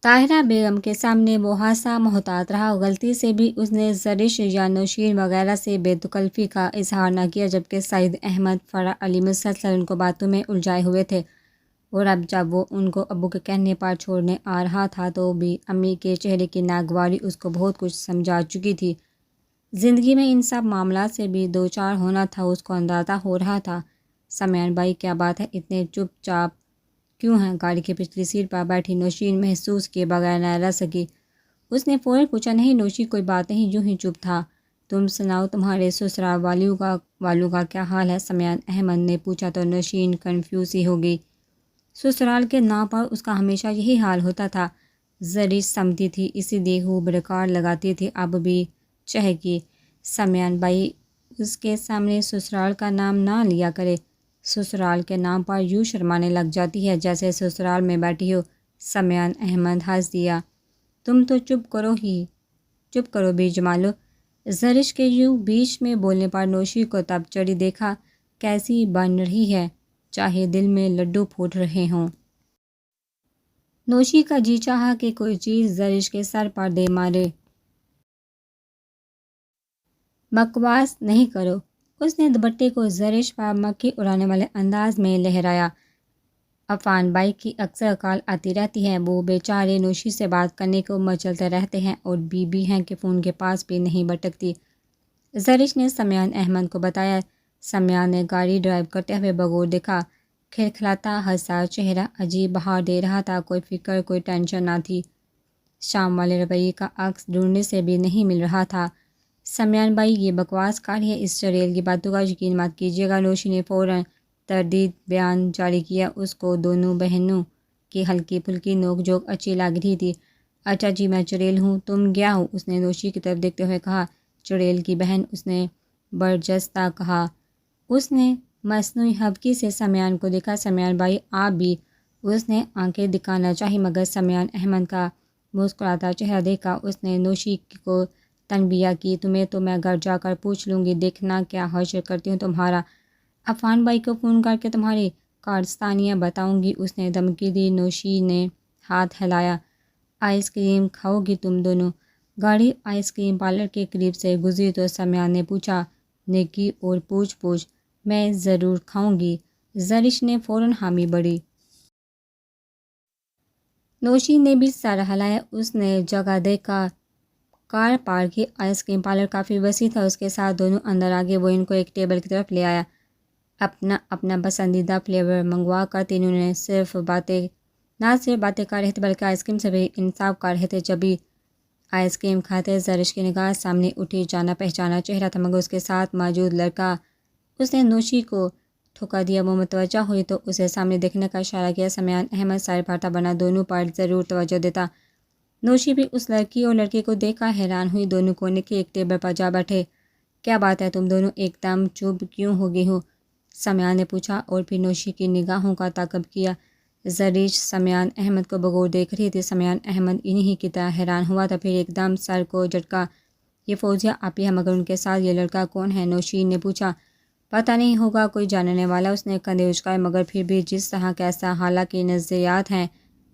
طاہرہ بیگم کے سامنے وہ حادثہ محتاط رہا، غلطی سے بھی اس نے زرش یا نوشین وغیرہ سے بے تکلفی کا اظہار نہ کیا، جبکہ سعید احمد، فرح علی مسلسل ان کو باتوں میں الجھائے ہوئے تھے، اور اب جب وہ ان کو ابو کے کہنے پر چھوڑنے آ رہا تھا تو بھی امی کے چہرے کی ناگواری اس کو بہت کچھ سمجھا چکی تھی۔ زندگی میں ان سب معاملات سے بھی دو چار ہونا تھا، اس کو اندازہ ہو رہا تھا۔ سمیان بھائی کیا بات ہے، اتنے چپ چاپ کیوں ہیں؟ گاڑی کی پچھلی سیٹ پر بیٹھی نوشین محسوس کیے بغیر نہ رہ سکی۔ اس نے فوراً پوچھا، نہیں نوشی، کوئی بات نہیں، یوں ہی چپ تھا۔ تم سناؤ، تمہارے سسرال والوں کا کیا حال ہے؟ سمیان احمد نے پوچھا تو نوشین کنفیوز ہی ہو گئی۔ سسرال کے نام پر اس کا ہمیشہ یہی حال ہوتا تھا۔ زرش سمجھتی تھی، اسی لیے خوب ریکارڈ لگاتی تھی، اب بھی چہکی۔ سمیان بھائی، اس کے سامنے سسرال کا نام نہ لیا کرے، سسرال کے نام پر یوں شرمانے لگ جاتی ہے جیسے سسرال میں بیٹھی ہو۔ سمیان احمد ہنس دیا، تم تو چپ کرو بے جمالو۔ زرش کے یوں بیچ میں بولنے پر نوشی کو تب چڑھی، دیکھا کیسی بن رہی ہے، چاہے دل میں لڈو پھوٹ رہے ہوں۔ نوشی کا جی چاہا کہ کوئی چیز زرش کے سر پر دے مارے۔ بکواس نہیں کرو، اس نے دوپٹے کو زرش پر مکھی اڑانے والے انداز میں لہرایا۔ عفان بھائی کی اکثر کال آتی رہتی ہے، وہ بیچارے نوشی سے بات کرنے کو مچلتے رہتے ہیں، اور بی بی ہیں کہ فون کے پاس بھی نہیں بٹکتی، زرش نے سمیان احمد کو بتایا۔ سمیان نے گاڑی ڈرائیو کرتے ہوئے بغور دیکھا، کھلکھلاتا حساس چہرہ عجیب بہار دے رہا تھا، کوئی فکر کوئی ٹینشن نہ تھی، شام والے رویے کا عکس ڈھونڈنے سے بھی نہیں مل رہا تھا۔ سمیان بھائی، یہ بکواس کاری ہے، اس چڑیل کی باتوں کا یقین مت کیجیے گا۔ نوشی نے فوراً تردید بیان جاری کیا، اس کو دونوں بہنوں کی ہلکی پھلکی نوک جھوک اچھی لگ رہی تھی۔ اچھا جی، میں چڑیل ہوں، تم کیا ہو؟ اس نے نوشی کی طرف دیکھتے ہوئے کہا۔ چڑیل کی بہن، اس نے برجستہ کہا۔ اس نے مصنوعی حبکی سے سمیان کو دیکھا، سمیان بھائی آپ بھی؟ اس نے آنکھیں دکھانا چاہی، مگر سمیان احمد کا مسکراتا چہرہ دیکھ کر اس نے نوشی کو تنبیہ کی، تمہیں تو میں گھر جا کر پوچھ لوں گی، دیکھنا کیا حشر کرتی ہوں تمہارا۔ عفان بھائی کو فون کر کے تمہاری کارستانیاں بتاؤں گی، اس نے دھمکی دی۔ نوشی نے ہاتھ ہلایا، آئس کریم کھاؤ گی تم دونوں؟ گاڑی آئس کریم پارلر کے قریب سے گزری تو سمیان نے پوچھا، نیکی اور پوچھ میں ضرور کھاؤں گی۔ زرش نے فوراً حامی بھری۔ نوشی نے بھی سر ہلایا، اس نے جگہ دیکھ کر کار پارک کی۔ آئس کریم پارلر کافی وسیع تھا، اس کے ساتھ دونوں اندر آگے، وہ ان کو ایک ٹیبل کی طرف لے آیا۔ اپنا پسندیدہ فلیور منگوا کر تینوں نے نہ صرف باتیں کر رہے تھے بلکہ آئس کریم سے بھی انصاف کر رہے تھے۔ جب بھی آئس کریم کھاتے زرش کی نگاہ سامنے اٹھی، جانا پہچانا چہرہ تھا مگر اس کے ساتھ موجود لڑکا۔ اس نے نوشی کو ٹھکا دیا، وہ متوجہ ہوئی تو اسے سامنے دیکھنے کا اشارہ کیا۔ سمیان احمد سر پھاڑتا بنا دونوں پر ضرور توجہ دیتا۔ نوشی بھی اس لڑکی اور لڑکے کو دیکھ کر حیران ہوئی، دونوں کونے کے ایک ٹیبل پر جا بیٹھے۔ کیا بات ہے، تم دونوں ایک دم چپ کیوں ہو گئی ہو؟ سمیان نے پوچھا اور پھر نوشی کی نگاہوں کا تعاقب کیا۔ زرش سمیان احمد کو بغور دیکھ رہی تھی، سمیان احمد انہی کی طرح حیران ہوا تھا، پھر ایک دم سر کو جھٹکا۔ یہ فوزیہ آپی ہے، مگر ان کے ساتھ یہ لڑکا کون ہے؟ نوشی نے پوچھا۔ پتہ نہیں، ہوگا کوئی جاننے والا، اس نے کندھے اچکائے، مگر پھر بھی جس طرح کیسا حالانکہ نظریات ہیں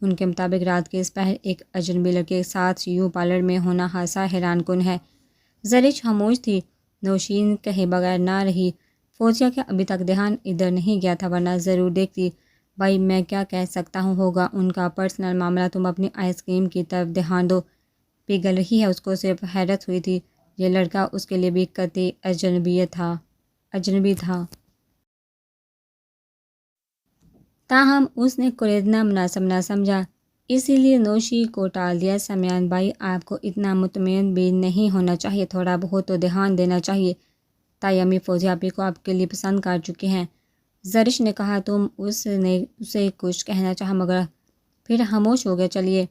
ان کے مطابق رات کے اس پہر ایک اجنبی لڑکے کے ساتھ یوں پارلر میں ہونا حادثہ حیران کن ہے۔ زرش خاموش تھی، نوشین کہے بغیر نہ رہی۔ فوزیہ کا ابھی تک دھیان ادھر نہیں گیا تھا، ورنہ ضرور دیکھتی۔ بھائی میں کیا کہہ سکتا ہوں، ہوگا ان کا پرسنل معاملہ، تم اپنی آئس کریم کی طرف دھیان دو۔ پگھل رہی ہے، اس کو صرف حیرت ہوئی تھی، یہ لڑکا اس کے لیے بھی قطعی اجنبی تھا۔ تاہم اس نے کوریدنا مناسب نہ سمجھا، اسی لیے نوشی کو ٹال دیا۔ سمیان بھائی آپ کو اتنا مطمئن بھی نہیں ہونا چاہیے، تھوڑا بہت تو دھیان دینا چاہیے، تائی امی فوزیہ آپی کو آپ کے لیے پسند کر چکی ہیں، زرش نے کہا۔ تم اس نے اسے کچھ کہنا چاہا مگر پھر خاموش ہو گیا۔ چلیے،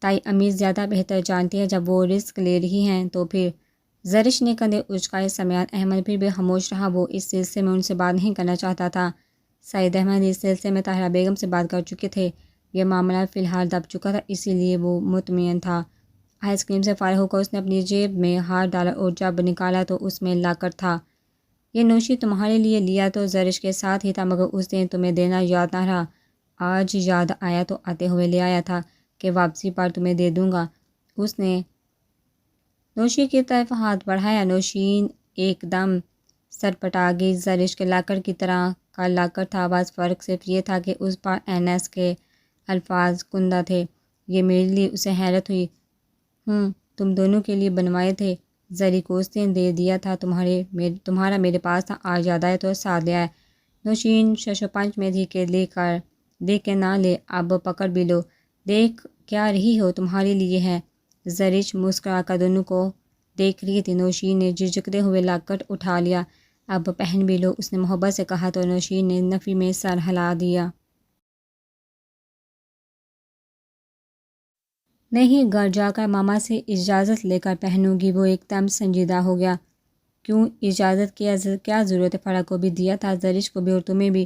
تائی امی زیادہ بہتر جانتی ہے، جب وہ رسک لے رہی ہیں تو پھر۔ زرش نے کندھے اچکائے، سمیان احمد پھر بھی خاموش رہا، وہ اس سلسلے میں ان سے بات نہیں کرنا چاہتا تھا۔ سعید احمد اس سلسلے میں طاہرہ بیگم سے بات کر چکے تھے، یہ معاملہ فی الحال دب چکا تھا، اسی لیے وہ مطمئن تھا۔ آئس کریم سے فارغ ہو کر اس نے اپنی جیب میں ہاتھ ڈالا اور جب نکالا تو اس میں لاکر تھا۔ یہ نوشی تمہارے لیے لیا تو زرش کے ساتھ ہی تھا، مگر اس دن تمہیں دینا یاد نہ رہا، آج یاد آیا تو آتے ہوئے لے آیا تھا۔ کہ واپسی پر تمہیں دے دوں گا۔ اس نے نوشین کی طرف ہاتھ بڑھایا۔ نوشین ایک دم سرپٹا گئی۔ زرش کے لاکر کی طرح کا لاکر تھا، بس فرق صرف یہ تھا کہ اس پر NS کے الفاظ کندہ تھے۔ یہ میرے لیے، اسے حیرت ہوئی۔ تم دونوں کے لیے بنوائے تھے۔ زری کو اس نے دے دیا تھا، تمہارا میرے پاس تھا، آج یاد آیا تو ساتھ لے آئے۔ نوشین ششپنچ میں تھی کہ دے کے نہ لے، اب پکڑ بھی لو۔ دیکھ کیا رہی ہو، تمہارے لیے ہے۔ زرش مسکرا کر دونوں کو دیکھ رہی تھی۔ نوشین نے جھجکتے ہوئے لاکر اٹھا لیا۔ اب پہن بھی لو، اس نے محبت سے کہا تو نوشین نے نفی میں سر ہلا دیا۔ نہیں، گھر جا کر ماما سے اجازت لے کر پہنوں گی۔ وہ ایک دم سنجیدہ ہو گیا۔ کیوں اجازت کی کیا ضرورت ہے؟ فرح کو بھی دیا تھا، زرش کو بھی اور تمہیں بھی۔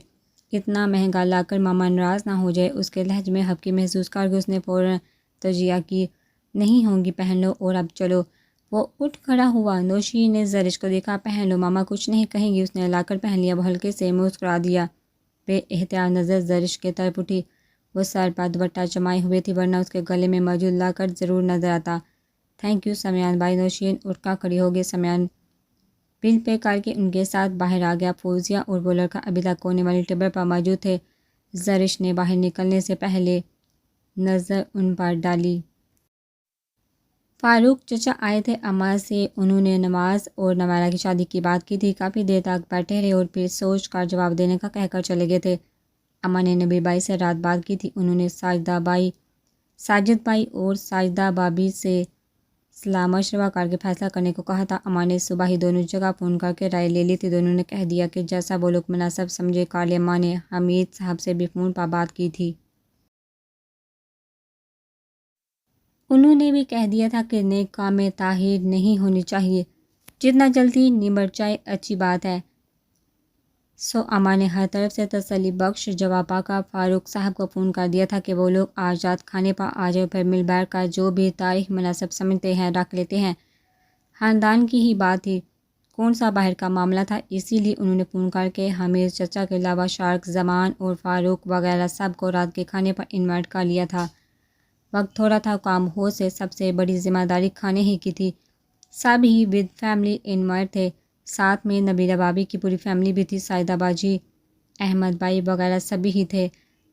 اتنا مہنگا لا کر ماما ناراض نہ ہو جائے۔ اس کے لہجے میں ہبکی محسوس کر کے اس نے فوراً تجزیہ کی۔ نہیں ہوں گی، پہن لو اور اب چلو۔ وہ اٹھ کھڑا ہوا۔ نوشین نے زرش کو دیکھا۔ پہن لو، ماما کچھ نہیں کہیں گی۔ اس نے لا کر پہن لیا۔ وہ ہلکے سے مسکرا دیا۔ بے اختیار نظر زرش کی طرف اٹھی۔ وہ سر پر دوپٹہ جمائے ہوئے تھی، ورنہ اس کے گلے میں موجود لاکر ضرور نظر آتا۔ تھینک یو سمیان بھائی۔ نوشین اٹھ کر کھڑی ہو گئی۔ سمیان بل پے کر کے ان کے ساتھ باہر آ گیا۔ فوزیہ اور وہ لڑکا ابھی تک کونے والی ٹیبل پر موجود تھے۔ زرش نے باہر نکلنے سے پہلے نظر ان پر ڈالی۔ فاروق چچا آئے تھے اماں سے، انہوں نے نواز اور نویرہ کی شادی کی بات کی تھی۔ کافی دیر تک بیٹھے رہے اور پھر سوچ کر جواب دینے کا کہہ کر چلے گئے تھے۔ اماں نے نبیل بھائی سے رات بات کی تھی۔ انہوں نے ساجد بھائی اور ساجدہ بھابھی سے صلاح مشورہ کر کے فیصلہ کرنے کو کہا تھا۔ اماں نے صبح ہی دونوں جگہ فون کر کے رائے لے لی تھی۔ دونوں نے کہہ دیا کہ جیسا وہ لوگ مناسب سمجھے کر لیں۔ اماں نے حمید صاحب سے بھی فون پر بات کی تھی۔ انہوں نے بھی کہہ دیا تھا کہ نیک کام میں تاخیر نہیں ہونی چاہیے، جتنا جلدی نمٹ جائے اچھی بات ہے۔ اماں نے ہر طرف سے تسلی بخش جواب پا کر فاروق صاحب کو فون کر دیا تھا کہ وہ لوگ آج رات کھانے پر آ جائے، پھر مل بیٹھ کر جو بھی تاریخ مناسب سمجھتے ہیں رکھ لیتے ہیں۔ خاندان کی ہی بات تھی، کون سا باہر کا معاملہ تھا، اسی لیے انہوں نے فون کر کے حمید چچا کے علاوہ شارق، زمان اور فاروق وغیرہ سب کو رات کے کھانے پر انوائٹ کر لیا تھا۔ وقت تھوڑا تھا، کام ہو سے سب سے بڑی ذمہ داری کھانے ہی کی تھی۔ سب ہی ود فیملی انوائٹ تھے، ساتھ میں نبیلہ بھابھی کی پوری فیملی بھی تھی، ساجدہ باجی، احمد بھائی وغیرہ سبھی ہی تھے۔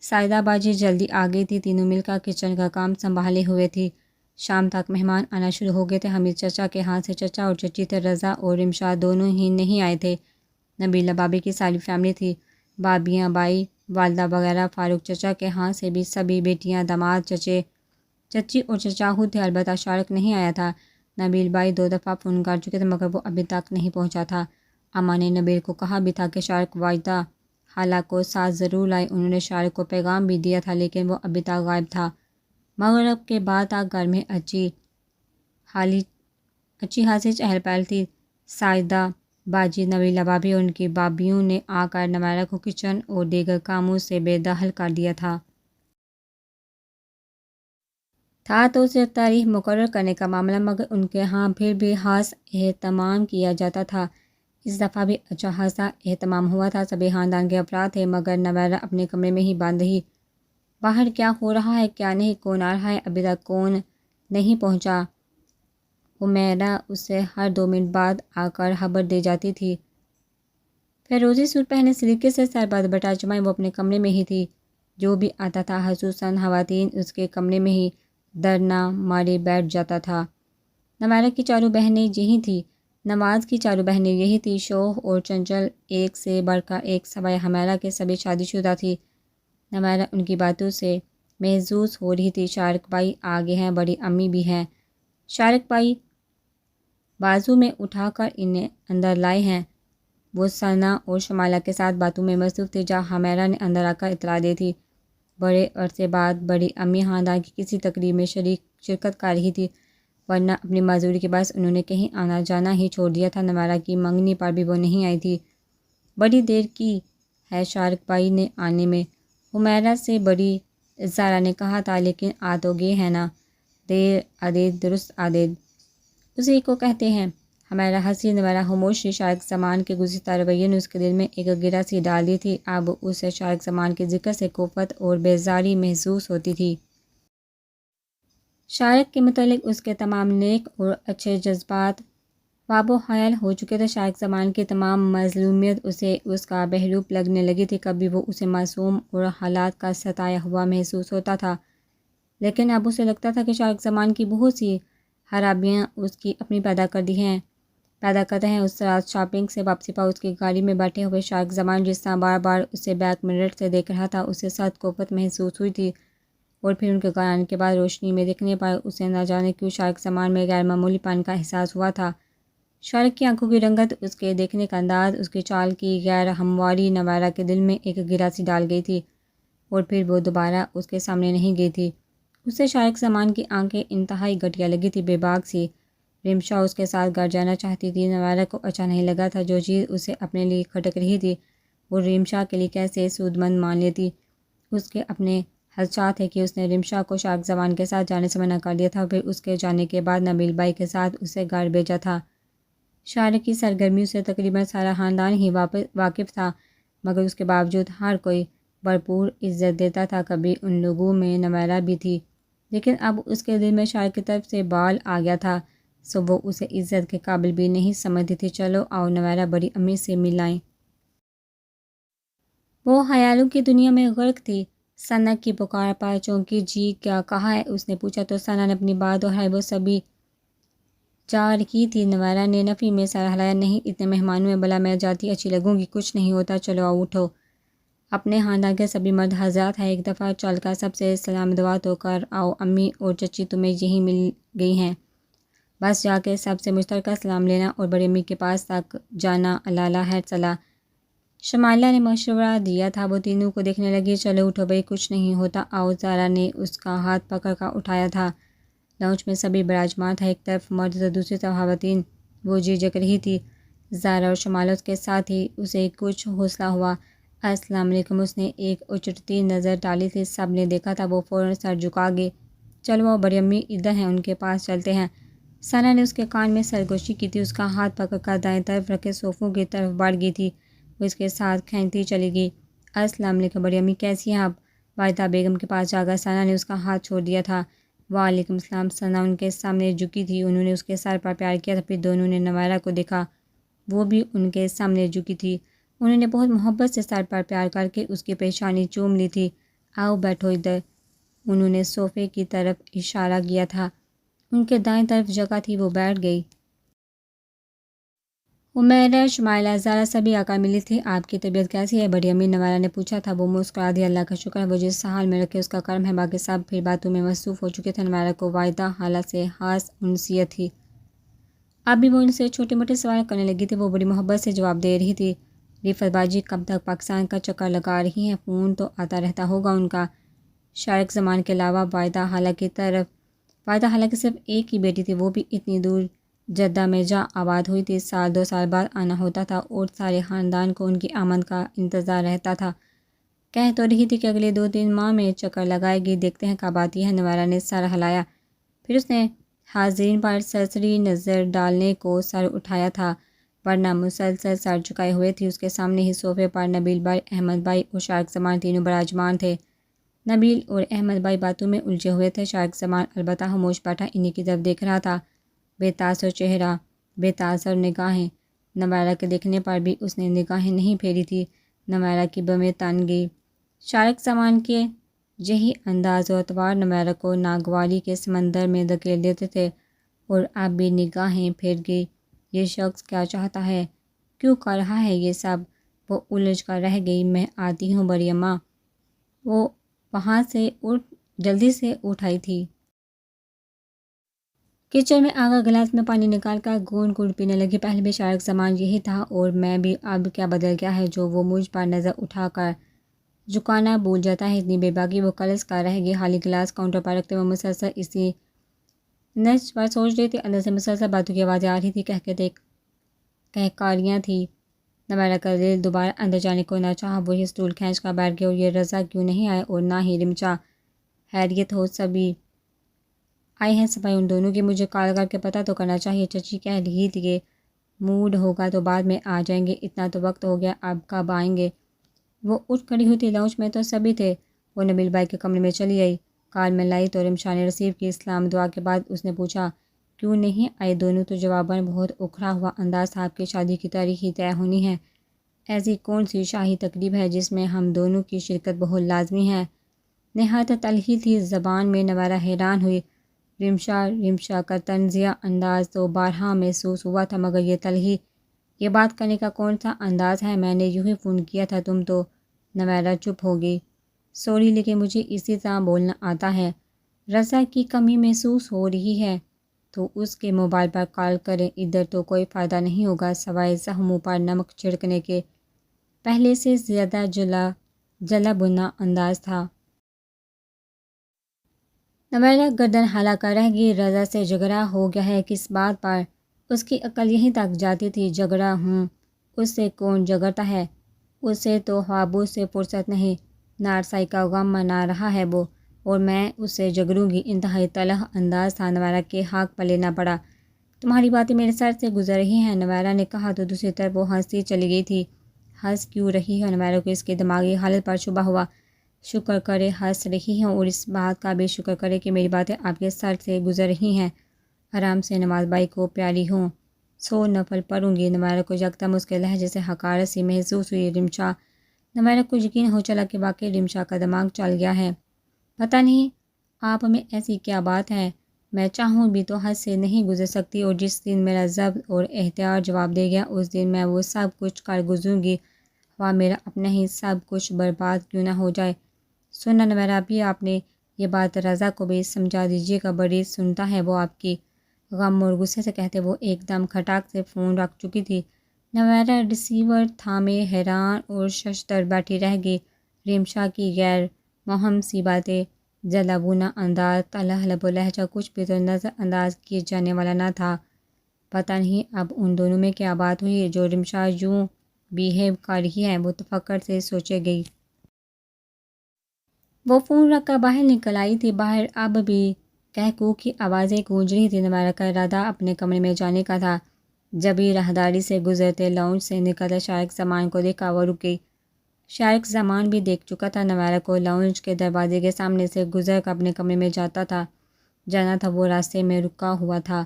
ساجدہ باجی جلدی آ گئی تھی، تینوں مل کر کچن کا کام سنبھالے ہوئے تھی۔ شام تک مہمان آنا شروع ہو گئے تھے۔ حمید چچا کے ہاں سے چچا اور چچی تھے، رضا اور رمشاد دونوں ہی نہیں آئے تھے۔ نبیلہ بھابھی کی ساری فیملی تھی، بھابیاں، بھائی، والدہ وغیرہ۔ فاروق چچا کے ہاں سے بھی سبھی بیٹیاں، داماد، چچے، چچی اور چچا خود تھے، البتہ شارق نہیں آیا تھا۔ نبیل بھائی 2 دفعہ فون کر چکے تھے مگر وہ ابھی تک نہیں پہنچا تھا۔ اماں نے نبیل کو کہا بھی تھا کہ شارق واجدہ خالہ کو ساتھ ضرور لائے۔ انہوں نے شارق کو پیغام بھی دیا تھا لیکن وہ ابھی تک غائب تھا۔ مغرب کے بعد تک گھر میں اچھی خاصی چہل پہل تھی۔ ساجدہ باجی، نبیلہ بھابھی اور ان کی بھابھیوں نے آ کر نویرہ کو کچن اور دیگر کاموں سے بے دخل کر دیا تھا۔ تو صرف تاریخ مقرر کرنے کا معاملہ، مگر ان کے ہاں پھر بھی خاص اہتمام کیا جاتا تھا۔ اس دفعہ بھی اچھا خاصا اہتمام ہوا تھا۔ سبھی خاندان کے افراد تھے مگر نویرہ اپنے کمرے میں ہی بند رہی۔ باہر کیا ہو رہا ہے، کیا نہیں، کون آ رہا ہے، ابھی تک کون نہیں پہنچا، حمیرہ اسے ہر 2 منٹ بعد آ کر خبر دے جاتی تھی۔ فیروزی سوٹ پہنے، سلیقے سے سر پر دوپٹہ جمائے وہ اپنے کمرے میں ہی تھی۔ جو بھی آتا تھا خصوصاً خواتین اس کے کمرے میں ہی ڈرنا مارے بیٹھ جاتا تھا۔ نویرہ کی چاروں بہنیں یہی تھیں، نواز کی چاروں بہنیں یہی تھیں، شوخ اور چنچل ایک سے بڑھ کر ایک، سوائے حمیرہ کے سبھی شادی شدہ تھی۔ نویرہ ان کی باتوں سے محظوظ ہو رہی تھی۔ شارق بھائی آگے ہیں، بڑی امی بھی ہیں۔ شارق بھائی بازو میں اٹھا کر انہیں اندر لائے ہیں۔ وہ ثنا اور شمائلہ کے ساتھ باتوں میں مصروف تھی جہاں حمیرہ نے اندر آ کر اطلاع دی تھی۔ بڑے عرصے بعد بڑی امی خاندان کی کسی تقریب میں شرکت کر رہی تھی، ورنہ اپنی معذوری کے باعث انہوں نے کہیں آنا جانا ہی چھوڑ دیا تھا۔ نویرہ کی منگنی پر بھی وہ نہیں آئی تھی۔ بڑی دیر کی ہے شارق بھائی نے آنے میں، حمیرہ سے بڑی زارا نے کہا تھا، لیکن آ تو گئے ہیں نا، دیر آدید درست آدید اسی کو کہتے ہیں۔ حمیرہ ہنسی، نویرہ خاموش تھی۔ شارق زمان کے گزشتہ رویے نے اس کے دل میں ایک گرہ سی ڈال دی تھی، اب اسے شارق زمان کے ذکر سے کوفت اور بیزاری محسوس ہوتی تھی۔ شارق کے متعلق اس کے تمام نیک اور اچھے جذبات واب و حائل ہو چکے تھے۔ شارق زمان کی تمام مظلومیت اسے اس کا بحروپ لگنے لگی تھی۔ کبھی وہ اسے معصوم اور حالات کا ستایا ہوا محسوس ہوتا تھا، لیکن اب اسے لگتا تھا کہ شارق زمان کی بہت سی خرابیاں اس کی اپنی پیدا کرتے ہیں۔ اس رات شاپنگ سے واپسی پر اس کی گاڑی میں بیٹھے ہوئے شارق زمان جس طرح بار بار اسے بیک مرر سے دیکھ رہا تھا، اسے سخت کوفت محسوس ہوئی تھی، اور پھر ان کے گھر آنے کے بعد روشنی میں دیکھنے پر اسے نہ جانے کیوں شارق زمان میں غیر معمولی پن کا احساس ہوا تھا۔ شارق کی آنکھوں کی رنگت، اس کے دیکھنے کا انداز، اس کی چال کی غیر ہمواری نویرہ کے دل میں ایک گرہ سی ڈال گئی تھی، اور پھر وہ دوبارہ اس کے سامنے نہیں گئی تھی۔ اسے شارق زمان کی آنکھیں انتہائی گھٹیا لگی تھی، بے باک سی۔ رمشا اس کے ساتھ گھر جانا چاہتی تھی۔ نویرہ کو اچھا نہیں لگا تھا جو چیز اسے اپنے لیے کھٹک رہی تھی وہ رمشا کے لیے کیسے سود مند مان لیتی۔ اس کے اپنے خدشات تھے کہ اس نے رمشا کو شارق زمان کے ساتھ جانے سے منع کر دیا تھا، اور پھر اس کے جانے کے بعد نبیل بھائی کے ساتھ اسے گھر بھیجا تھا۔ شارق کی سرگرمیوں سے تقریباً سارا خاندان ہی واقف تھا، مگر اس کے باوجود ہر کوئی بھرپور عزت دیتا تھا۔ کبھی ان لوگوں میں نویرہ بھی تھی، لیکن اب اس کے دل میں شارق کی طرف سے بال آ گیا تھا، سو وہ اسے عزت کے قابل بھی نہیں سمجھتی تھی۔ چلو آؤ نویرہ بڑی امی سے مل آئیں۔ وہ خیالوں کی دنیا میں غرق تھی۔ ثنا کی پکار پر چونکی۔ جی کیا کہا ہے؟ اس نے پوچھا تو ثنا نے اپنی بات دہرائی۔ وہ سبھی جا رہی تھی۔ نویرہ نے نفی میں سر ہلایا۔ نہیں، اتنے مہمانوں میں بھلا میں جاتی اچھی لگوں گی؟ کچھ نہیں ہوتا، چلو آؤ اٹھو۔ اپنے خاندان کے سبھی مرد حضرات ہیں، ایک دفعہ چل کر سب سے سلام دعا تو کر آؤ۔ امی اور چچی تمہیں یہیں مل گئی ہیں، بس جا کے سب سے مشترکہ سلام لینا اور بڑی امی کے پاس تک جانا۔ اللہ خیر صلاح۔ شمائلہ نے مشورہ دیا تھا۔ وہ تینوں کو دیکھنے لگی۔ چلو اٹھو بھائی، کچھ نہیں ہوتا، آؤ۔ زارا نے اس کا ہاتھ پکڑ کر اٹھایا تھا۔ لاؤنج میں سبھی براجمان تھا، ایک طرف مرد تو دوسری طرف خواتین۔ وہ جی جک رہی تھی۔ زارا اور شمائلہ اس کے ساتھ ہی۔ اسے کچھ حوصلہ ہوا۔ السلام علیکم، اس نے ایک اچٹتی نظر ڈالی تھی۔ سب نے دیکھا تھا۔ وہ فوراً سر جھکا گئی۔ چلو وہ بڑی امی ادھر ہیں، ان کے پاس چلتے ہیں۔ ثنا نے اس کے کان میں سرگوشی کی تھی۔ اس کا ہاتھ پکڑ کر دائیں طرف رکھے صوفوں کی طرف بڑھ گئی تھی۔ وہ اس کے ساتھ کھینچتی چلی گئی۔ السلام علیکم بڑی امی، کیسی ہیں آپ؟ واحدہ بیگم کے پاس جا کر ثنا نے اس کا ہاتھ چھوڑ دیا تھا۔ وعلیکم السلام۔ ثنا ان کے سامنے جھکی تھی۔ انہوں نے اس کے سر پر پیار کیا تھا، پھر دونوں نے نویرہ کو دیکھا، وہ بھی ان کے سامنے جھکی تھی۔ انہوں نے بہت محبت سے سر پر پیار کر کے اس کی پیشانی چوم لی تھی۔ آؤ بیٹھو ادھر۔ انہوں نے صوفے کی طرف اشارہ کیا تھا۔ ان کے دائیں طرف جگہ تھی، وہ بیٹھ گئی۔ حمیرہ، شمائلہ، زارا سبھی آ کر ملی تھی۔ آپ کی طبیعت کیسی ہے بڑی امی؟ نویرہ نے پوچھا تھا۔ وہ مسکرا دی۔ اللہ کا شکر ہے، وہ جس حال میں رکھے اس کا کرم ہے۔ باقی سب پھر باتوں میں مصروف ہو چکے تھے۔ نویرہ کو واحدہ خالہ سے خاص انسیت تھی۔ اب بھی وہ ان سے چھوٹے موٹے سوال کرنے لگی تھی۔ وہ بڑی محبت سے جواب دے رہی تھی۔ رفعت باجی کب تک پاکستان کا چکر لگا رہی ہیں؟ فون تو آتا رہتا ہوگا ان کا۔ شارق زمان کے علاوہ واحدہ خالہ کی صرف ایک ہی بیٹی تھی، وہ بھی اتنی دور جدہ میں جا آباد ہوئی تھی۔ سال دو سال بعد آنا ہوتا تھا، اور سارے خاندان کو ان کی آمد کا انتظار رہتا تھا۔ کہہ تو رہی تھی کہ اگلے 2-3 ماہ میں چکر لگائے گی، دیکھتے ہیں کب آتی ہے۔ نویرہ نے سر ہلایا، پھر اس نے حاضرین پر سرسری نظر ڈالنے کو سر اٹھایا تھا، ورنہ مسلسل سر جھکائے ہوئے تھی۔ اس کے سامنے ہی صوفے پر نبیل بھائی، احمد بھائی اور شارق زمان تینوں براجمان تھے۔ نبیل اور احمد بھائی باتوں میں الجھے ہوئے تھے۔ شارق زمان البتہ خاموش بیٹھا انہی کی طرف دیکھ رہا تھا، بے تاثر چہرہ، بے تاثر نگاہیں۔ نویرہ کے دیکھنے پر بھی اس نے نگاہیں نہیں پھیری تھی۔ نویرہ کی بویں تن گئی۔ شارق زمان کے یہی انداز و اطوار نویرہ کو ناگواری کے سمندر میں دھکیل دیتے تھے، اور اب بھی نگاہیں پھر گئی۔ یہ شخص کیا چاہتا ہے؟ کیوں کر رہا ہے یہ سب؟ وہ الجھ کر رہ گئی۔ میں آتی ہوں بڑی اماں۔ وہ وہاں سے جلدی سے اٹھ آئی تھی۔ کچن میں آ کر گلاس میں پانی نکال کر گھونٹ گھونٹ پینے لگی۔ پہلے بھی شارق زمان یہی تھا، اور میں بھی۔ اب کیا بدل گیا ہے جو وہ مجھ پر نظر اٹھا کر جھکانا بھول جاتا ہے؟ اتنی بے باکی وہ کلس کر رہ گئی۔ خالی گلاس کاؤنٹر پر رکھتے ہوئے مسلسل اسی نچ پر سوچ رہی تھی۔ اندر سے مسلسل باتوں کی آوازیں آ رہی تھی، کہکاریاں تھیں۔ نویرہ کا دل دوبارہ اندر جانے کو نہ چاہا۔ وہ اسٹول کھینچ کر بیٹھ گئی۔ اور یہ رضا کیوں نہیں آئے، اور نہ ہی رمشا؟ خیریت ہو؟ سبھی آئے ہیں صفائی ان دونوں کی؟ مجھے کال کر کے پتہ تو کرنا چاہیے۔ چچی کہہ رہی تھی کہ موڈ ہوگا تو بعد میں آ جائیں گے۔ اتنا تو وقت ہو گیا، اب کب آئیں گے؟ وہ اٹھ کھڑی ہوئی تھی۔ لاؤنج میں تو سبھی تھے۔ وہ نبیل بھائی کے کمرے میں چلی آئی۔ کال میں لائی تو رمشا نے رسیو کی۔ اسلام دعا کے بعد اس نے پوچھا کیوں نہیں آئے دونوں؟ تو جواباً بہت اکھڑا ہوا انداز تھا، آپ کی شادی کی تاریخ ہی طے ہونی ہے، ایسی کون سی شاہی تقریب ہے جس میں ہم دونوں کی شرکت بہت لازمی ہے؟ نہایت تلخی تھی زبان میں۔ نویرہ حیران ہوئی۔ رمشا کا طنزیہ انداز تو بارہا محسوس ہوا تھا، مگر یہ تلخی، یہ بات کرنے کا کون سا انداز ہے؟ میں نے یوں ہی فون کیا تھا، تم تو… نویرہ چپ ہو گئی۔ سوری، لیکن مجھے اسی طرح بولنا آتا ہے۔ رضا کی کمی محسوس ہو رہی ہے تو اس کے موبائل پر کال کریں، ادھر تو کوئی فائدہ نہیں ہوگا سوائے زخموں پر نمک چھڑکنے کے۔ پہلے سے زیادہ جلا بھنا انداز تھا۔ نویرہ گردن ہلا کر رہ گئی۔ رضا سے جھگڑا ہو گیا ہے؟ کس بات پر؟ اس کی عقل یہیں تک جاتی تھی۔ جھگڑا اس سے کون جھگڑتا ہے؟ اس سے تو خوابوں سے فرصت نہیں، نارسائی کا غم منا رہا ہے وہ، اور میں اس سے جھگڑوں گی؟ انتہائی تلخ انداز تھا۔ نویرہ کے حق پر لینا پڑا۔ تمہاری باتیں میرے سر سے گزر رہی ہیں، نویرہ نے کہا تو دوسری طرف وہ ہنستی چلی گئی تھی۔ ہنس کیوں رہی ہے؟ نویرہ کو اس کے دماغی حالت پر شبہ ہوا۔ شکر کرے ہنس رہی ہوں، اور اس بات کا بھی شکر کرے کہ میری باتیں آپ کے سر سے گزر رہی ہیں۔ آرام سے نماز بائی کو پیاری ہوں، سو نفل پڑھوں گی۔ نویرہ کو یکدم اس کے لہجے سے حقارت سی محسوس ہوئی۔ رمشا… نویرہ کو یقین ہو چلا کہ واقعی رمشا کا دماغ چل گیا ہے۔ پتہ نہیں آپ میں ایسی کیا بات ہے، میں چاہوں بھی تو حد سے نہیں گزر سکتی، اور جس دن میرا ضبط اور احتیاط جواب دے گیا اس دن میں وہ سب کچھ کر گزروں گی، خواہ میرا اپنا ہی سب کچھ برباد کیوں نہ ہو جائے۔ سننا نویرہ، ابھی آپ نے یہ بات رضا کو بھی سمجھا دیجیے گا، بڑی سنتا ہے وہ آپ کی۔ غم اور غصے سے کہتے وہ ایک دم کھٹاک سے فون رکھ چکی تھی۔ نویرہ ریسیور تھامے حیران اور ششدر بیٹھی رہ گئی۔ رمشا کی غیر مہم سی باتیں، جلا بھونا انداز، تلخ لب و لہجہ، کچھ بھی تو نظر انداز کیے جانے والا نہ تھا۔ پتہ نہیں اب ان دونوں میں کیا بات ہوئی جو رمشا یوں بیہیو کر رہی ہے، وہ تفکر سے سوچے گئی۔ وہ فون رکھ کر باہر نکل آئی تھی۔ باہر اب بھی کہکو کی آوازیں گونج رہی تھی۔ نویرہ کا ارادہ اپنے کمرے میں جانے کا تھا۔ جبھی راہداری سے گزرتے لاؤنج سے نکلتا شارق زمان کو دیکھا، وہ رک گئی۔ شارق زمان بھی دیکھ چکا تھا نویرہ کو، لاؤنج کے دروازے کے سامنے سے گزر کر اپنے کمرے میں جانا تھا، وہ راستے میں رکا ہوا تھا۔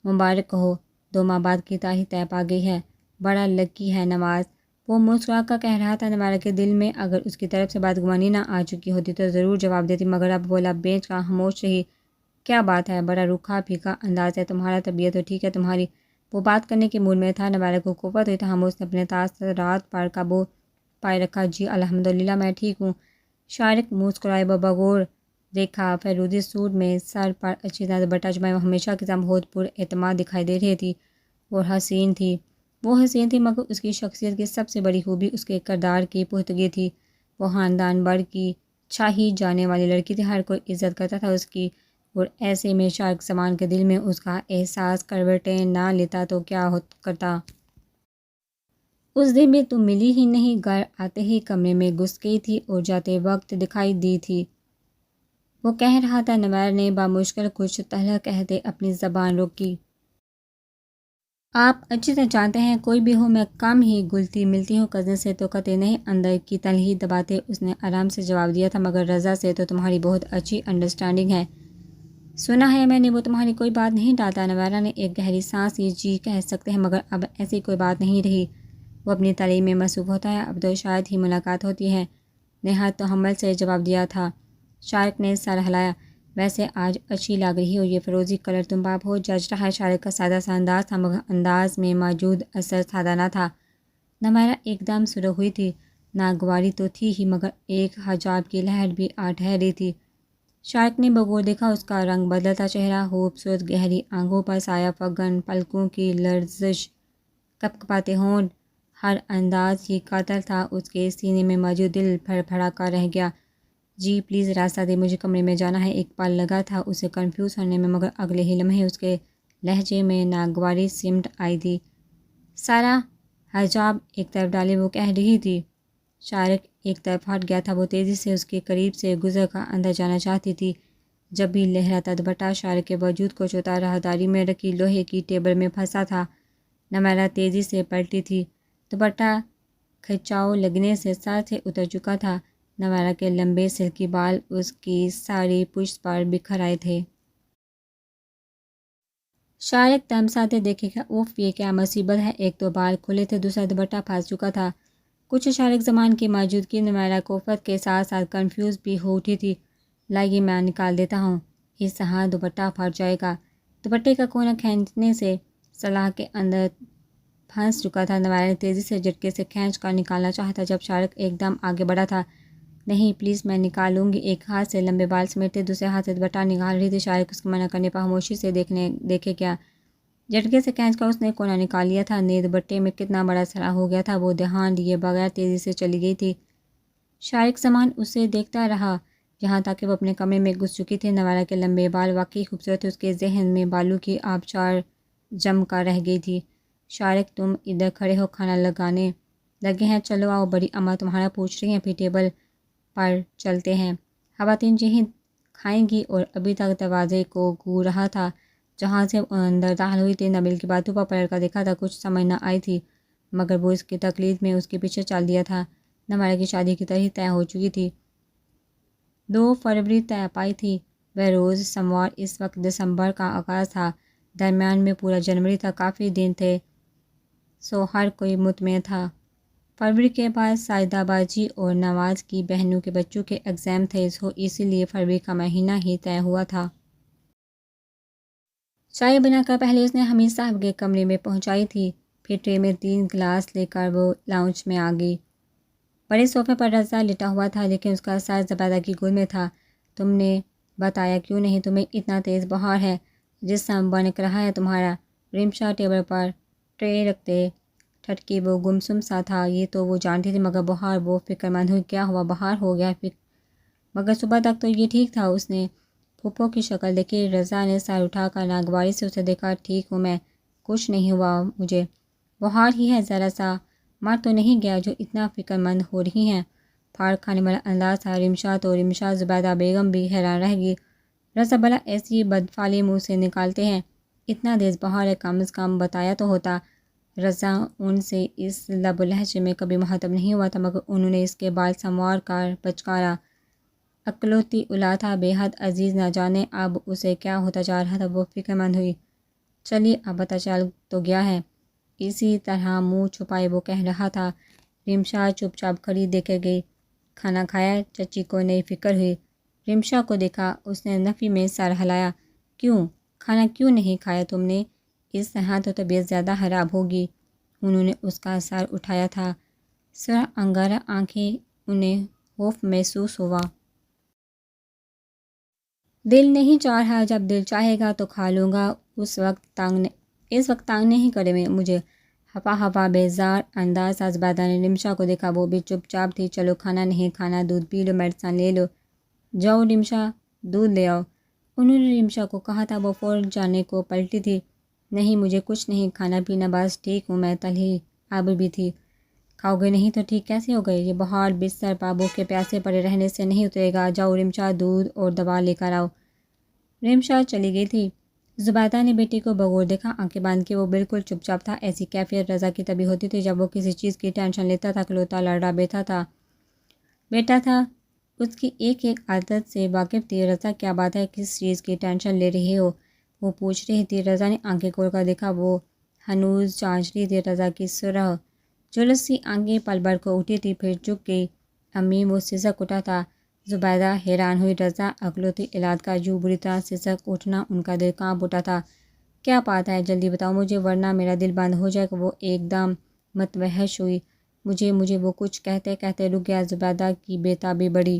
مبارک ہو، 2 ماہ بعد کی تاریخ طے پا گئی ہے، بڑا لکی ہے نواز، وہ مسکرا کر کہہ رہا تھا۔ نویرہ کے دل میں اگر اس کی طرف سے بدگمانی نہ آ چکی ہوتی تو ضرور جواب دیتی، مگر اب وہ لب بیچ کر خاموش رہی۔ کیا بات ہے؟ بڑا روکھا پھیکا انداز ہے تمہارا، طبیعت تو ٹھیک ہے تمہاری؟ وہ بات کرنے کے موڈ میں تھا۔ نویرہ کو قوت ہوئی، تاہم اس نے اپنے تاثرات پر قابو پائے رکھا۔ جی الحمدللہ میں ٹھیک ہوں۔ شارق مسکرائے، وہ بغور ریکھا فیروزی سوٹ میں، سر پر اچھی طرح دوپٹہ جمائے، وہ ہمیشہ کی طرح بہت پر اعتماد دکھائی دے رہی تھی اور حسین تھی۔ وہ حسین تھی، مگر اس کی شخصیت کی سب سے بڑی خوبی اس کے کردار کی پختگی تھی۔ وہ خاندان بھر کی چاہی جانے والی لڑکی تھی، ہر کوئی عزت کرتا تھا اس کی، اور ایسے میں شارق زمان کے دل میں اس کا احساس کروٹیں نہ لیتا تو کیا کرتا؟ اس دن بھی تم ملی ہی نہیں، گھر آتے ہی کمرے میں گھس گئی تھی اور جاتے وقت دکھائی دی تھی، وہ کہہ رہا تھا۔ نویرہ نے بامشکل کچھ تلخ کہتے اپنی زبان روکی۔ آپ اچھی طرح جانتے ہیں، کوئی بھی ہو میں کم ہی گلتی ملتی ہوں، کزن سے تو قطعی نہیں۔ اندر کی تلخی دباتے اس نے آرام سے جواب دیا تھا، مگر رضا سے تو تمہاری بہت اچھی انڈرسٹینڈنگ ہے، سنا ہے میں نے، وہ تمہاری کوئی بات نہیں ڈالتا۔ نویرہ نے ایک گہری سانس لی۔ جی کہہ سکتے ہیں، مگر اب ایسی کوئی بات نہیں رہی، وہ اپنی تعلیم میں مصروف ہوتا ہے، اب تو شاید ہی ملاقات ہوتی ہے، نہایت تحمل سے جواب دیا تھا۔ شارق نے سر ہلایا۔ ویسے آج اچھی لگ رہی ہو، یہ فیروزی کلر تم پر بہت جچ رہا ہے۔ شارق کا سادہ سا انداز تھا، مگر انداز میں موجود اثر سادہ نہ تھا۔ نویرہ ایک دم سرخ ہوئی تھی، ناگواری تو تھی ہی، مگر ایک حجاب کی لہر بھی آ ٹھہری تھی۔ شارق نے بغور دیکھا اس کا رنگ بدلتا چہرہ، خوبصورت گہری آنکھوں پر سایہ فگن پلکوں کی لرزش، کپکپاتے ہونٹ، ہر انداز ہی قاتل تھا۔ اس کے سینے میں موجود دل پھڑ پھڑا کر رہ گیا۔ جی پلیز راستہ دیں، مجھے کمرے میں جانا ہے۔ ایک پل لگا تھا اسے کنفیوز ہونے میں، مگر اگلے ہی لمحے اس کے لہجے میں ناگواری سمٹ آئی تھی۔ سارا حجاب ایک طرف ڈالے، وہ کہہ رہی تھی۔ شارق ایک طرف ہٹ گیا تھا، وہ تیزی سے اس کے قریب سے گزر کر اندر جانا چاہتی تھی، جب بھی لہراتا دوپٹہ شارق کے وجود کو چھوتا راہداری میں رکھی لوہے کی ٹیبل میں پھنسا تھا۔ نویرہ تیزی سے پلٹی تھی، دوپٹہ کھچاؤ لگنے سے سر سے اتر چکا تھا۔ نوارہ کے لمبے سلکی بال اس کی ساری پشت پر بکھر آئے تھے۔ شارق تمساتے دیکھے کہ اوف یہ کیا مصیبت ہے، ایک تو بال کھلے تھے، دوسرا دوپٹہ پھنس چکا تھا۔ کچھ شارق زمان کی موجودگی نوارہ کو وقت کے ساتھ ساتھ کنفیوز بھی ہو اٹھی تھی۔ لائیے میں نکال دیتا ہوں، اس طرح دوپٹہ پھٹ جائے گا۔ دوپٹے کا کونا کھینچنے سے سلاح کے اندر پھنس چکا تھا۔ نوارہ نے تیزی سے جھٹکے سے کھینچ کر نکالنا چاہا تھا جب شارق ایک دم آگے بڑھا تھا۔ نہیں پلیز میں نکال لوں گی، ایک ہاتھ سے لمبے بال سمیٹے دوسرے ہاتھ سے دوپٹہ نکال رہی تھی۔ شارق اس کے منع کرنے پر خاموشی سے دیکھے کیا جھٹکے سے کھینچ کر اس نے کونا نکال لیا تھا۔ نیز دوپٹے میں کتنا بڑا سرا ہو گیا تھا۔ وہ دھیان دیے بغیر تیزی سے چلی گئی تھی۔ شارق زمان اسے دیکھتا رہا یہاں تک کہ وہ اپنے کمرے میں گھس چکی تھی۔ نوارہ کے لمبے بال واقعی خوبصورت تھے، اس کے ذہن میں بالوں کی آبشار جم کر رہ گئی تھی۔ شارق تم ادھر کھڑے ہو، کھانا لگانے لگے ہیں، چلو آؤ، بڑی اماں تمہارا پوچھ رہی ہیں، پھر ٹیبل پر چلتے ہیں۔ خواتین یہیں کھائیں گی۔ اور ابھی تک دروازے کو گھور رہا تھا جہاں سے وہ اندر داخل ہوئی تھی۔ نبیل کی باتوں پر پلٹ کر دیکھا تھا، کچھ سمجھ نہ آئی تھی مگر وہ اس کی تقلید میں اس کے پیچھے چل دیا تھا۔ نوارہ کی شادی کی تاریخ طے ہو چکی تھی، 2 فروری طے پائی تھی۔ وہ روز سوموار، اس وقت دسمبر کا آغاز تھا، درمیان میں پورا جنوری تھا، کافی دن تھے، سو ہر کوئی مطمئن تھا۔ فروری کے بعد ساجدہ باجی اور نواز کی بہنوں کے بچوں کے ایگزام تھے، سو اسی لیے فروری کا مہینہ ہی طے ہوا تھا۔ چائے بنا کر پہلے اس نے حمید صاحب کے کمرے میں پہنچائی تھی، پھر ٹرے میں 3 گلاس لے کر وہ لاؤنج میں آ گئی۔ بڑے صوفے پر رضا لیٹا ہوا تھا لیکن اس کا سر زبیدہ کی گود میں تھا۔ تم نے بتایا کیوں نہیں؟ تمہیں اتنا تیز بخار ہے، جسم بنک رہا ہے تمہارا۔ رمشا ٹیبل پر ٹرے رکھتے ٹھٹکی، وہ گمسم سا تھا۔ یہ تو وہ جانتی تھی مگر بخار؟ وہ فکر مند ہوئی، کیا ہوا؟ بخار ہو گیا؟ مگر صبح تک تو یہ ٹھیک تھا۔ اس نے پھوپھو کی شکل دیکھی، رضا نے سر اٹھا کر ناگواری سے اسے دیکھا۔ ٹھیک ہوں میں، کچھ نہیں ہوا مجھے، بخار ہی ہے، ذرا سا، مر تو نہیں گیا جو اتنا فکر مند ہو رہی ہیں؟ پھاڑ کھانے والا انداز تھا رمشا تو رمشا زبیدہ بیگم بھی حیران رہ گئی۔ رضا بھلا ایسی بدفعلی منہ سے نکالتے ہیں؟ اتنا تیز بخار ہے، کم از کم بتایا تو ہوتا۔ رضا ان سے اس لب و لہجے میں کبھی مخاطب نہیں ہوا تھا مگر انہوں نے اس کے بال سنوار کر پچکارا۔ اکلوتی اولاد تھا، بے حد عزیز، نہ جانے اب اسے کیا ہوتا جا رہا تھا۔ وہ فکر مند ہوئی، چلیے اب پتہ چل تو گیا ہے۔ اسی طرح منہ چھپائے وہ کہہ رہا تھا۔ رمشا چپ چاپ کھڑی دیکھے گئی۔ کھانا کھایا؟ چچی کو نئی فکر ہوئی۔ رمشا کو دیکھا، اس نے نفی میں سر ہلایا۔ کیوں کھانا کیوں نہیں کھایا تم نے؟ اس طرح تو طبیعت زیادہ خراب ہوگی۔ انہوں نے اس کا سر اٹھایا تھا، سرخ انگارہ آنکھیں، انہیں خوف محسوس ہوا۔ دل نہیں چاہ رہا، جب دل چاہے گا تو کھا لوں گا، اس وقت تنگ نہیں کرے میں مجھے۔ ہپا بیزار انداز سے زبیدہ نے رمشا کو دیکھا، وہ بھی چپ چاپ تھی۔ چلو کھانا نہیں کھانا، دودھ پی لو، میڈیسن لے لو، جاؤ رمشا دودھ لے آؤ۔ انہوں نے رمشا کو کہا تھا، وہ فوراً جانے کو پلٹی تھی۔ نہیں مجھے کچھ نہیں کھانا پینا، بس ٹھیک ہوں میں، تلخی اب بھی تھی۔ کھاؤ گے نہیں تو ٹھیک کیسے ہو گئے؟ یہ بخار بستر پر بھوکے پیاسے پڑے رہنے سے نہیں اترے گا، جاؤ رمشا دودھ اور دوا لے کر آؤ۔ رمشا چلی گئی تھی۔ زبیدہ نے بیٹی کو بغور دیکھا، آنکھیں باندھ کے، وہ بالکل چپ چاپ تھا۔ ایسی کیفیت رضا کی تبھی ہوتی تھی جب وہ کسی چیز کی ٹینشن لیتا تھا۔ اکلوتا لڑا بیٹا تھا، اس کی ایک ایک عادت سے واقف تھی۔ رضا کیا بات ہے، کس چیز کی ٹینشن لے رہی ہو؟ وہ پوچھ رہی تھی۔ رضا نے آنکھیں کھول کر دیکھا، وہ ہنوز چانچ رہی تھی۔ رضا کی سرخ جلس سی آنکھیں پل بھر کو اٹھی تھی پھر جھک گئی۔ امی وہ سسک اٹھا تھا؟ زبیدہ حیران ہوئی۔ رضا اکلوتی اولاد کا یوں بری طرح سسک اٹھنا ان کا دل کانپ اٹھا تھا۔ کیا بات ہے، جلدی بتاؤ مجھے ورنہ میرا دل بند ہو جائے گا۔ وہ ایک دم متوحش ہوئی۔ مجھے وہ کچھ کہتے کہتے رک گیا۔ زبیدہ کی بےتابی بڑھی۔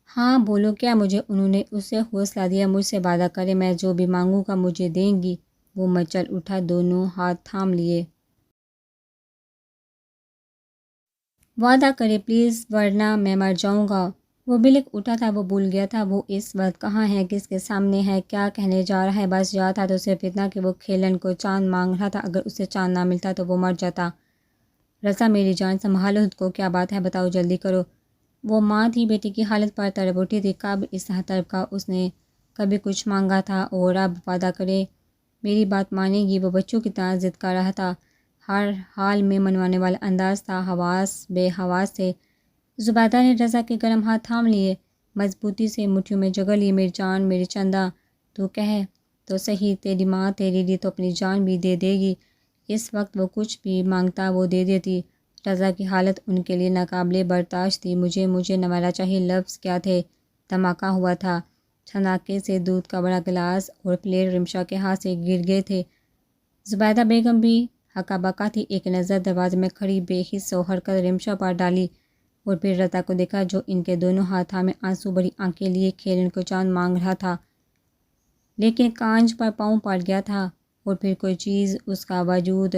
ہاں بولو کیا مجھے؟ انہوں نے اسے حوصلہ دیا۔ مجھ سے وعدہ کرے، میں جو بھی مانگوں گا مجھے دیں گی۔ وہ مچل اٹھا، دونوں ہاتھ تھام لیے۔ وعدہ کرے پلیز ورنہ میں مر جاؤں گا۔ وہ بلک اٹھا تھا، وہ بھول گیا تھا وہ اس وقت کہاں ہے، کس کے سامنے ہے، کیا کہنے جا رہا ہے۔ بس یاد تھا تو صرف اتنا کہ وہ کھیلن کو چاند مانگ رہا تھا، اگر اسے چاند نہ ملتا تو وہ مر جاتا۔ رضا میری جان سنبھالو خود کو، کیا بات ہے بتاؤ، جلدی کرو۔ وہ ماں تھی، بیٹی کی حالت پر تڑپ اٹھی تھی۔ کب اس طرح تڑپ کا اس نے کبھی کچھ مانگا تھا؟ اور اب وعدہ کرے میری بات مانے گی؟ وہ بچوں کی طرح ضد کر رہا تھا، ہر حال میں منوانے والا انداز تھا۔ حواس بے حواس سے زبیدہ نے رضا کے گرم ہاتھ تھام لیے، مضبوطی سے مٹھیوں میں جگڑ لی۔ میری جان، میری چندہ، تو کہے تو صحیح، تیری ماں تیرے لیے تو اپنی جان بھی دے دے گی۔ اس وقت وہ کچھ بھی مانگتا وہ دے دیتی۔ رضا کی حالت ان کے لیے ناقابل برداشت تھی۔ مجھے نوارا چاہیے لفظ کیا تھے؟ دھماکہ ہوا تھا۔ چھناکے سے دودھ کا بڑا گلاس اور پلیٹ رمشا کے ہاتھ سے گر گئے تھے۔ زبیدہ بیگم بھی ہکا بکا تھی۔ ایک نظر دروازے میں کھڑی بے حس و حرکت رمشا پر ڈالی اور پھر رضا کو دیکھا جو ان کے دونوں ہاتھوں میں آنسو بھری آنکھیں لیے کھیلن کو چاند مانگ رہا تھا، لیکن کانچ پر پاؤں پڑ گیا تھا اور پھر کوئی چیز اس کا وجود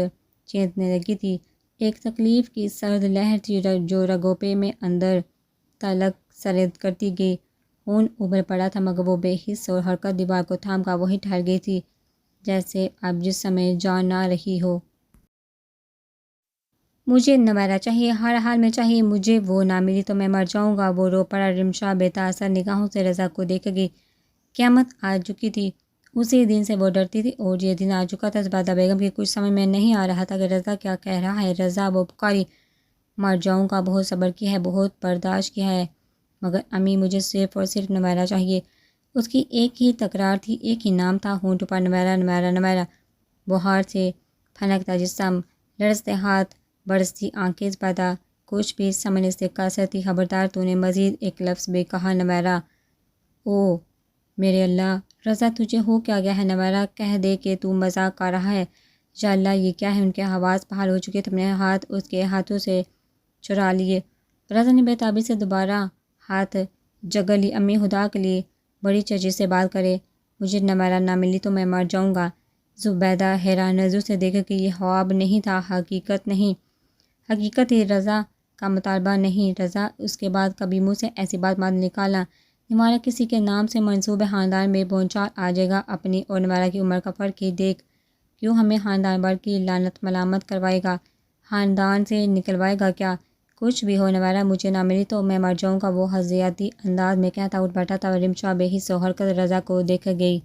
چیرنے لگی تھی۔ ایک تکلیف کی سرد لہر تھی جو رگوں پہ میں اندر تلک سرد کرتی گئی۔ خون ابل پڑا تھا مگر وہ بے حس اور حرکت دیوار کو تھام کر وہیں ٹھہر گئی تھی، جیسے اب جسم میں جان نہ رہی ہو۔ مجھے نوارا چاہیے، ہر حال میں چاہیے مجھے، وہ نہ ملی تو میں مر جاؤں گا۔ وہ رو پڑا۔ رمشا بے تاثر نگاہوں سے رضا کو دیکھ گئی۔ قیامت آ چکی تھی۔ اسی دن سے وہ ڈرتی تھی اور یہ دن آ چکا تھا۔ زبیدہ بیگم کی کچھ سمجھ میں نہیں آ رہا تھا کہ رضا کیا کہہ رہا ہے۔ رضا، وہ پکاری، مر جاؤں گا، بہت صبر کیا ہے، بہت برداشت کیا ہے، مگر امی مجھے صرف اور صرف نوارا چاہیے۔ اس کی ایک ہی تکرار تھی، ایک ہی نام تھا ہونٹ پر، نوارا نوارا نوارا۔ بخار سے پھنکتا جسم، لرزتے ہاتھ، برستی آنکھیں۔ زبیدہ کچھ بھی سمجھنے سے قاصر تھی۔ خبردار، تو نے مزید ایک لفظ بھی کہا نوارا۔ او میرے اللہ، رضا تجھے ہو کیا گیا ہے؟ نوارا کہہ دے کہ تو مذاق کر رہا ہے۔ یا اللہ، یہ کیا ہے؟ ان کے حواس بحال ہو چکے تھے۔ اپنے ہاتھ اس کے ہاتھوں سے چرا لیے۔ رضا نے بے تابی سے دوبارہ ہاتھ جگڑ لی۔ امی، خدا کے لیے بڑی چچی سے بات کرے، مجھے نوارا نہ ملی تو میں مر جاؤں گا۔ زبیدہ حیران نظروں سے دیکھا کہ یہ خواب نہیں تھا، حقیقت نہیں، حقیقت ہی۔ رضا کا مطالبہ نہیں۔ رضا، اس کے بعد کبھی منہ سے ایسی بات مت نکالنا۔ نوارا کسی کے نام سے منسوب خاندان میں بھونچال آ جائے گا۔ اپنی اور نوارا کی عمر کا فرق ہی دیکھ، کیوں ہمیں خاندان بھر کی لعنت ملامت کروائے گا؟ خاندان سے نکلوائے گا کیا؟ کچھ بھی ہو نوارا مجھے نہ ملی تو میں مر جاؤں گا، وہ حزیاتی انداز میں کہتا اٹھ بیٹھا تھا۔ رمشا بے حس و حرکت رضا کو دیکھ گئی۔